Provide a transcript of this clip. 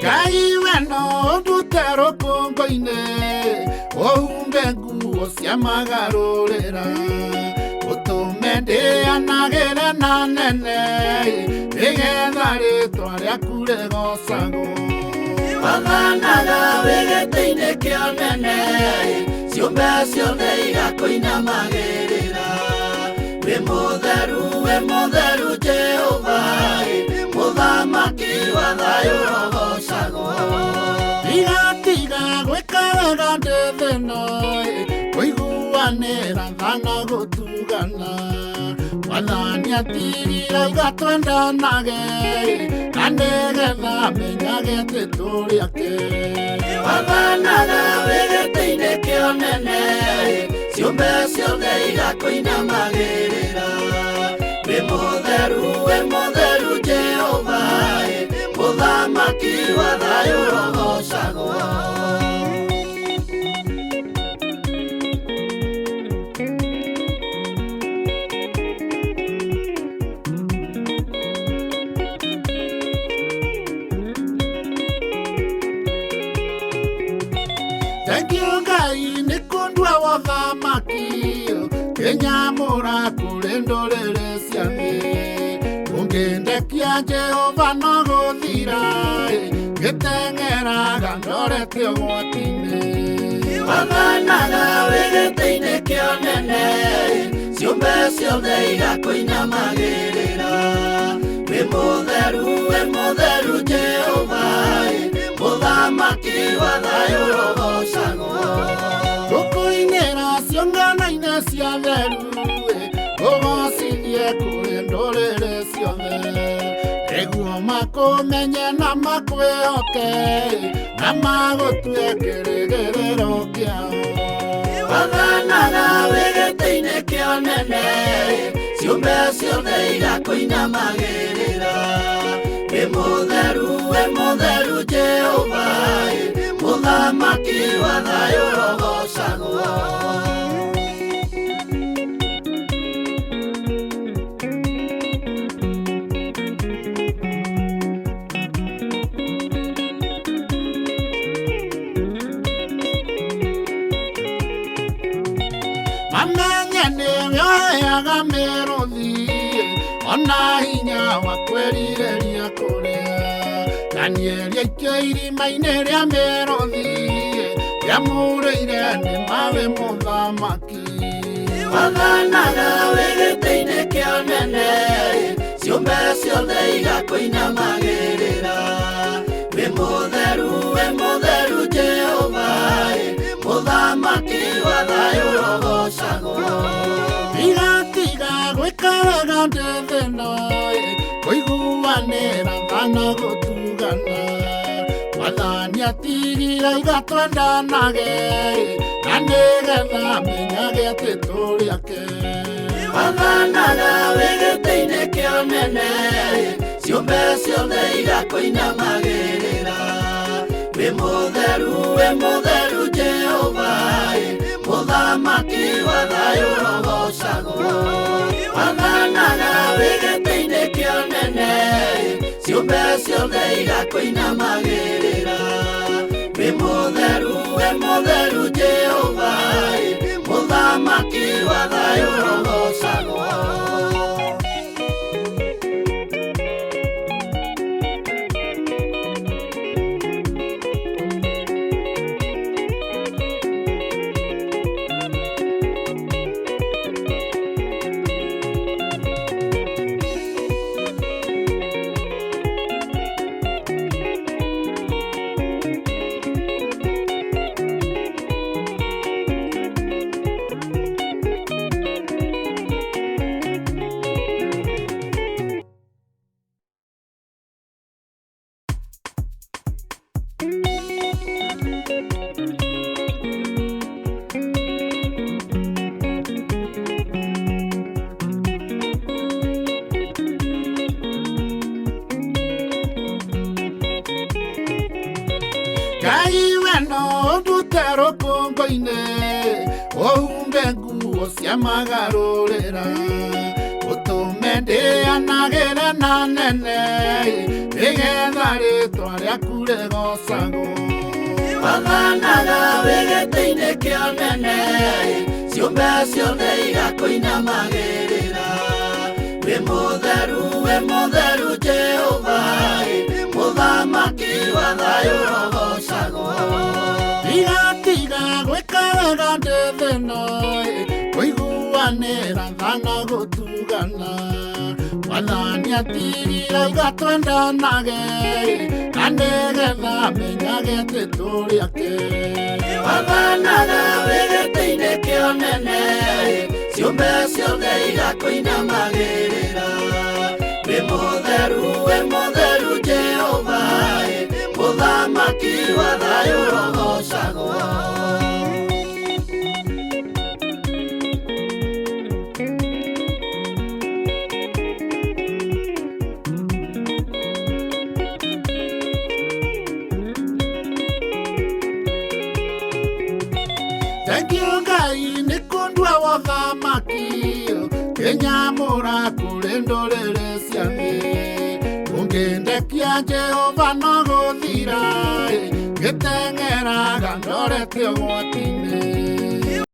Ngai weno ndutero kongo-inĩ ũhumbe nguo cia magarũrĩra ũtũme ndĩanagĩre na nene nĩgetha rĩtwa rĩaku rĩgocagwo. Wathanaga wĩ gĩtĩ-inĩ kĩa nene ciũmbe ciothe igakũinamagĩrĩra. Wĩ mũtheru Jehova mũthamaki wa thayũ ũrogocagwo. Igatiga gwĩka wega ndĩ thĩ ĩno kũiguanĩra thana gũtugana. Wathani atigire igatwendanage na nĩgetha menyage atĩ tũrĩ ake. Wathanaga wĩ gĩtĩ-inĩ kĩa nene ciũmbe ciothe igakũinamagĩrĩra. Wĩ mũtheru Jehova mũthamaki wa thayũ ũrogocagwo. Tengio Ngai nĩ kũndua wathamaki kĩnyamũra kũrĩ ndũrĩrĩ cia thĩ. Ũngĩndekia Jehova no gũthira ngĩteng'eraga ndorete ũgwati-inĩ. Wathanaga wĩ gĩtĩ-inĩ kĩa nene ciũmbe ciothe igakũinamagĩrĩra. Wĩ mũtheru Jehova mũthamaki wa thayũ ũrogocagwo. Tũkũinĩra ciũngano-inĩ cia theru ũgocithie kũrĩ ndũrĩrĩ ciothe nĩguo makũmenye na makwĩhoke na magũtue kĩrĩgĩrĩro kĩao. Wathanaga wĩ gĩtĩ-inĩ kĩa nene ciũmbe ciothe igakũinamagĩrĩra. Wĩ mũtheru Jehova mũthamaki wa thayũ ũrogocagwo. Mamenye nĩwĩoyaga mĩrũthi ona hinya wa kwĩrirĩria kũrĩa. Danieli aikio irima-inĩ rĩa mĩrũthi rĩamũrĩire nĩ mawe mũthamaki. Wathanaga wĩ gĩtĩ-inĩ kĩa nene ciũmbe ciothe igakũinamagĩrĩra. Wĩ mũtheru Jehova mũthamaki wa thayũ ũrogocagwo. Igatiga gwĩka wega ndĩ thĩ ĩno kũiguanĩra thana gũtugana. Wathani atigire igatwendanage na nĩgetha menyage atĩ tũrĩ ake. Wathanaga wĩ gĩtĩ-inĩ kĩa nene ciũmbe ciothe igakũinamagĩrĩra. Wĩ mũtheru Jehova mũthamaki wa thayũ ũrogocagwo. Wathanaga wĩ gĩtĩ-inĩ kĩa nene ciũmbe ciothe igakũinamagĩrĩra. Wĩ mũtheru Jehova mũthamaki wa thayũ ũrogocagwo. Ngai weno ndutero kongo-inĩ ũhumbe nguo cia magarũrĩra ũtũme ndĩ tũrĩanagĩre na nene nĩgetha rĩtwa rĩaku rĩgocagwo. Wathanaga wĩ gĩtĩ-inĩ kĩa ũnene, ciũmbe ciothe igakũinamagĩrĩra. Wĩ mũtheru Jehova, mũthamaki wa thayũ ũrogocagwo. Igatiga gwĩka wega ndĩ thĩ ĩno, kũiguanĩra tha na gũtugana. Wathani atigire igatwendanage, na nĩgetha menyage atĩ tũrĩ ake. Wathanaga wĩ gĩtĩ-inĩ kĩa ũnene, ciũmbe ciothe igakũinamagĩrĩra. Wĩ mũtheru Jehova, mũthamaki wa thayũ ũrogocagwo. Thengiũ Ngai nĩ kũndua wothamaki, kĩnyamũra kũrĩ ndũrĩrĩ cia thĩ. Ũngĩndekia Jehova no gũthira, gĩteng'eraga ndorete ũgwati-inĩ.